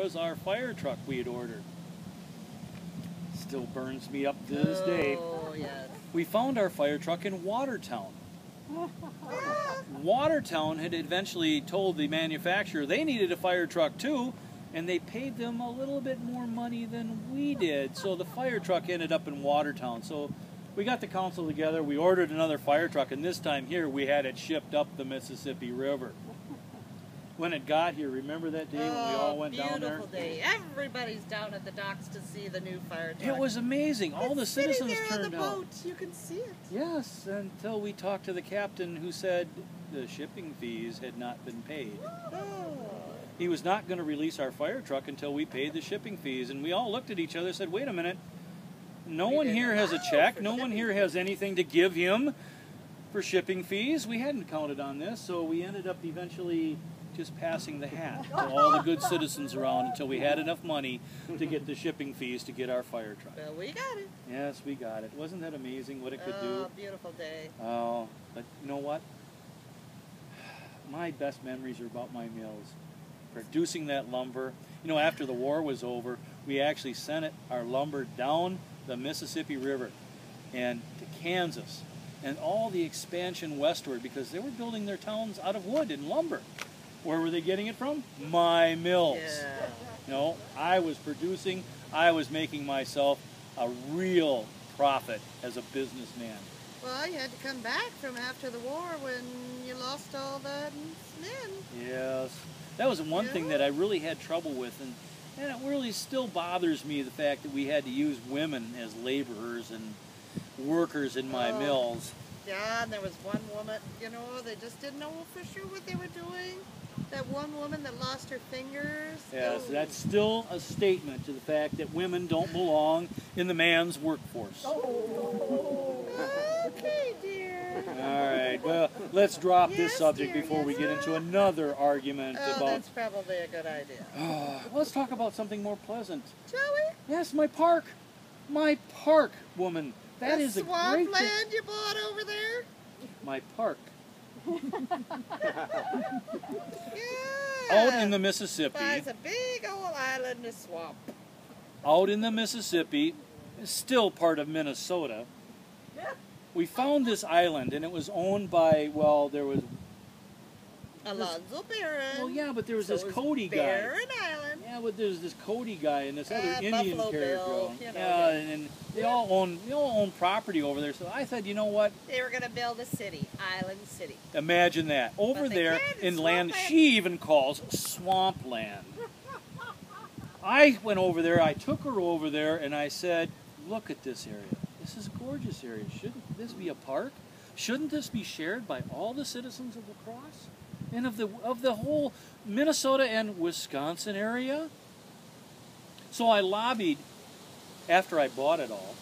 was our fire truck we had ordered. Still burns me up to this day. Oh, yes. We found our fire truck in Watertown. Watertown had eventually told the manufacturer they needed a fire truck too, and they paid them a little bit more money than we did. So the fire truck ended up in Watertown. So we got the council together, we ordered another fire truck, and this time here we had it shipped up the Mississippi River. When it got here, remember that day when we all went down there? Beautiful day. Everybody's down at the docks to see the new fire truck. It was amazing. All the citizens turned out. Boat. You can see it. Yes, until we talked to the captain who said the shipping fees had not been paid. Oh. He was not going to release our fire truck until we paid the shipping fees. And we all looked at each other and said, wait a minute, no one here has a check. No one here has anything to give him for shipping fees. We hadn't counted on this, so we ended up eventually just passing the hat to all the good citizens around until we had enough money to get the shipping fees to get our fire truck. Well, we got it. Yes, we got it. Wasn't that amazing what it could do? Oh, beautiful day. Oh, but you know what? My best memories are about my mills. Producing that lumber. You know, after the war was over, we actually sent our lumber down the Mississippi River and to Kansas and all the expansion westward because they were building their towns out of wood and lumber. Where were they getting it from? My mills. Yeah. You know, I was producing, I was making myself a real profit as a businessman. Well, you had to come back from after the war when you lost all the men. Yes. That was one thing that I really had trouble with, and it really still bothers me, the fact that we had to use women as laborers and workers in my mills. Yeah, and there was one woman, you know, they just didn't know for sure what they were doing. That one woman that lost her fingers. Yes, that's still a statement to the fact that women don't belong in the man's workforce. Okay, dear. All right, well, let's drop this subject dear, before we get into another argument about... That's probably a good idea. Let's talk about something more pleasant. Shall we? Yes, my park. My park, woman. That is a great swamp land you bought over there? My park. Yeah. Out in the Mississippi. It's a big old island of swamp. Out in the Mississippi, still part of Minnesota. We found this island, and it was owned by, well, there was... Alonzo Barron. Well, yeah, but there was this Cody guy. Barron Island. Yeah, but there's this Cody guy and this other Indian Buffalo character. Bill, you know, yeah, and they all own property over there. So I said, you know what? They were going to build a city, Island City. Imagine that. Over there in land she even calls swampland. I went over there, I took her over there, and I said, look at this area. This is a gorgeous area. Shouldn't this be a park? Shouldn't this be shared by all the citizens of La Crosse? And of the whole Minnesota and Wisconsin area? So I lobbied, after I bought it all,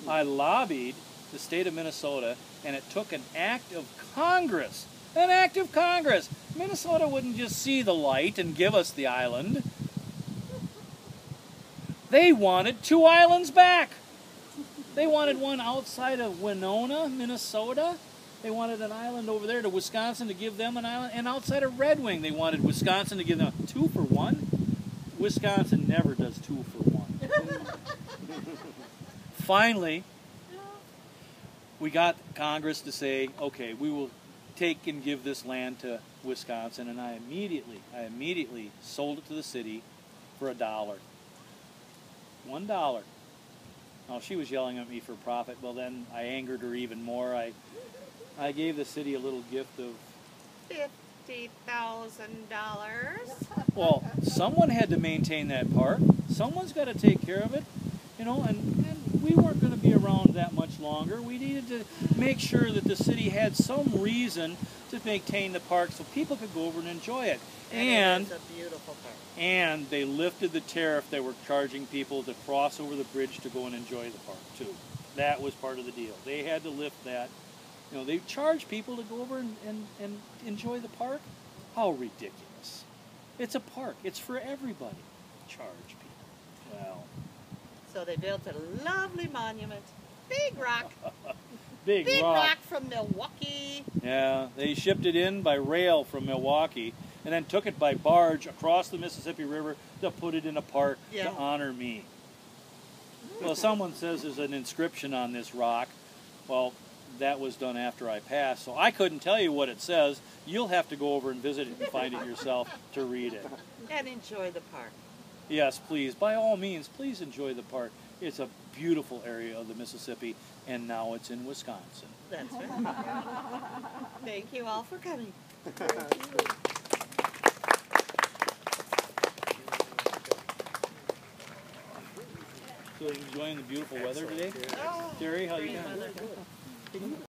I lobbied the state of Minnesota, and it took an act of Congress. An act of Congress! Minnesota wouldn't just see the light and give us the island. They wanted 2 islands back. They wanted one outside of Winona, Minnesota. They wanted an island over there to Wisconsin to give them an island. And outside of Red Wing, they wanted Wisconsin to give them 2 for 1. Wisconsin never does 2 for 1. Finally, we got Congress to say, okay, we will take and give this land to Wisconsin. And I immediately sold it to the city for $1. $1. Now, she was yelling at me for profit. Well, then I angered her even more. I gave the city a little gift of $50,000. Well, someone had to maintain that park. Someone's got to take care of it, you know, and we weren't going to be around that much longer. We needed to make sure that the city had some reason to maintain the park so people could go over and enjoy it. And it's a beautiful park. And they lifted the tariff they were charging people to cross over the bridge to go and enjoy the park, too. That was part of the deal. They had to lift that. You know, they charge people to go over and enjoy the park. How ridiculous. It's a park. It's for everybody. Charge people. Well. So they built a lovely monument. Big rock. Big rock from Milwaukee. Yeah, they shipped it in by rail from Milwaukee. and then took it by barge across the Mississippi River to put it in a park Yeah. to honor me. Well, someone says there's an inscription on this rock. Well, that was done after I passed, so I couldn't tell you what it says. You'll have to go over and visit it and find it yourself to read it. And enjoy the park. Yes, please. By all means, please enjoy the park. It's a beautiful area of the Mississippi, and now it's in Wisconsin. That's right. Thank you all for coming. So enjoying the beautiful weather today? Oh, Terry, how you great doing? weather.